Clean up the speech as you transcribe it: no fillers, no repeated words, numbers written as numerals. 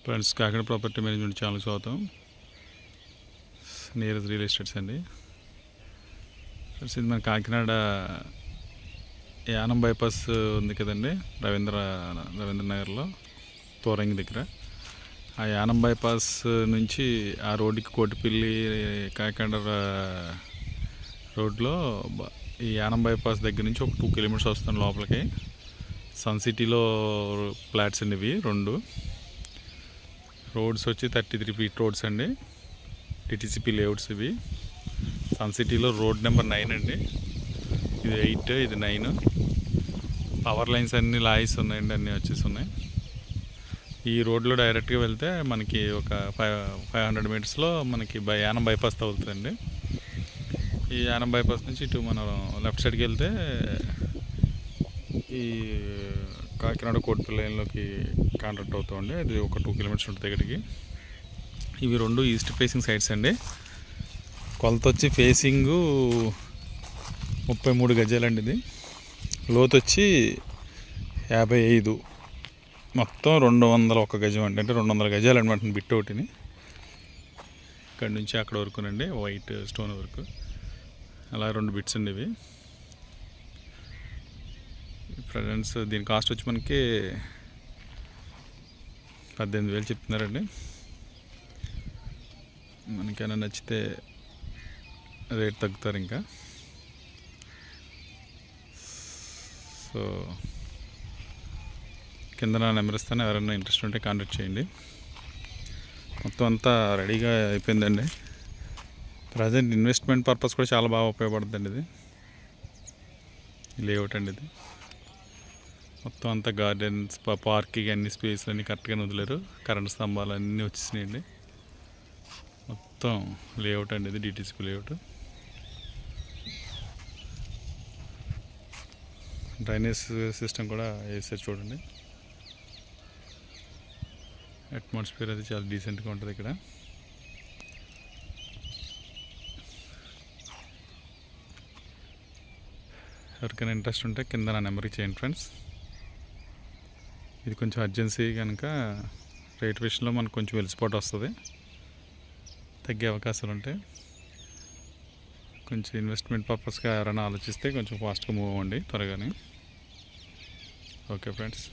Friends, Kakinada property management channel స్వాగతం. Near real estates అండి. Friends, ఇది మన కాకినాడ యానం బైపాస్ ఉంది కదండి, రవీంద్ర నగర్లో తోరంగి దగ్గర. ఆ యానం బైపాస్ నుంచి ఆ రోడ్డుకి కోటిపల్లి కాకినాడ రోడ్లో ఈ యానం బైపాస్ దగ్గర నుంచి ఒక 2 కిలోమీటర్స్ వస్తాను లోపలికి. సన్ సిటీలో ఫ్లాట్స్ అండి ఇవి రెండు. రోడ్స్ వచ్చి 33 ఫీట్ రోడ్స్ అండి, డిటిసిపి లేఅవుట్స్ ఇవి. సన్ సిటీలో రోడ్ నెంబర్ 9 అండి. ఇది 8, ఇది 9. పవర్ లైన్స్ అన్నీ లాయిస్ ఉన్నాయండి, అన్నీ వచ్చేసి ఉన్నాయి. ఈ రోడ్లో డైరెక్ట్గా వెళ్తే మనకి ఒక 500 మీటర్స్లో మనకి యానం బైపాస్ తగులుతుందండి. ఈ యానం బైపాస్ నుంచి ఇటు మనం లెఫ్ట్ సైడ్కి వెళ్తే ఈ కాకినాడ కోటిపల్లి లైన్లోకి కాంటాక్ట్ అవుతామండి. అది ఒక 2 కిలోమీటర్స్ ఉంటుంది దగ్గరికి. ఇవి రెండు ఈస్ట్ ఫేసింగ్ సైడ్స్ అండి. కొలత వచ్చి ఫేసింగు 33 గజాలండి. ఇది లోతు వచ్చి 55, మొత్తం 201 గజం అండి. అంటే 200 గజాలు అనమాట బిట్ ఒకటిని. ఇక్కడ నుంచి అక్కడ వరకునండి, వైట్ స్టోన్ వరకు. అలా 2 బిట్స్ అండి ఇవి. ఫ్రెండ్స్, దీని కాస్ట్ వచ్చి మనకి 18,000 చెప్తున్నారండి. మనకైనా నచ్చితే రేట్ తగ్గుతారు ఇంకా. సో కింద నా నెంబర్ ఇస్తాను, ఎవరైనా ఇంట్రెస్ట్ ఉంటే కాంటాక్ట్ చేయండి. మొత్తం అంతా రెడీగా అయిపోయిందండి. ప్రజెంట్ ఇన్వెస్ట్మెంట్ పర్పస్ కూడా చాలా బాగా ఉపయోగపడుతుందండి ఇది లేఅవుట్ అండి. ఇది మొత్తం అంతా గార్డెన్స్, పార్కింగ్, అన్ని స్పేస్లు అన్నీ కరెక్ట్గానే వదిలేరు. కరెంట్ స్తంభాలు అన్నీ వచ్చేసినాయండి. మొత్తం లేఅవుట్ అండి ఇది, డిటిసిపి లేఅవుట్. డ్రైనేజ్ సిస్టమ్ కూడా వేసారు చూడండి. అట్మాస్ఫియర్ అది చాలా డీసెంట్గా ఉంటుంది ఇక్కడ. ఎవరికైనా ఇంట్రెస్ట్ ఉంటే కింద నా నెంబర్కి చేయండి ఫ్రెండ్స్. ఇది కొంచెం అర్జెన్సీ కనుక రేట్ విషయంలో మనకు కొంచెం వెలిసిపోటు వస్తుంది, తగ్గే అవకాశాలు ఉంటాయి. కొంచెం ఇన్వెస్ట్మెంట్ పర్పస్గా ఎవరైనా ఆలోచిస్తే కొంచెం ఫాస్ట్గా మూవ్ అవ్వండి త్వరగానే. Okay friends.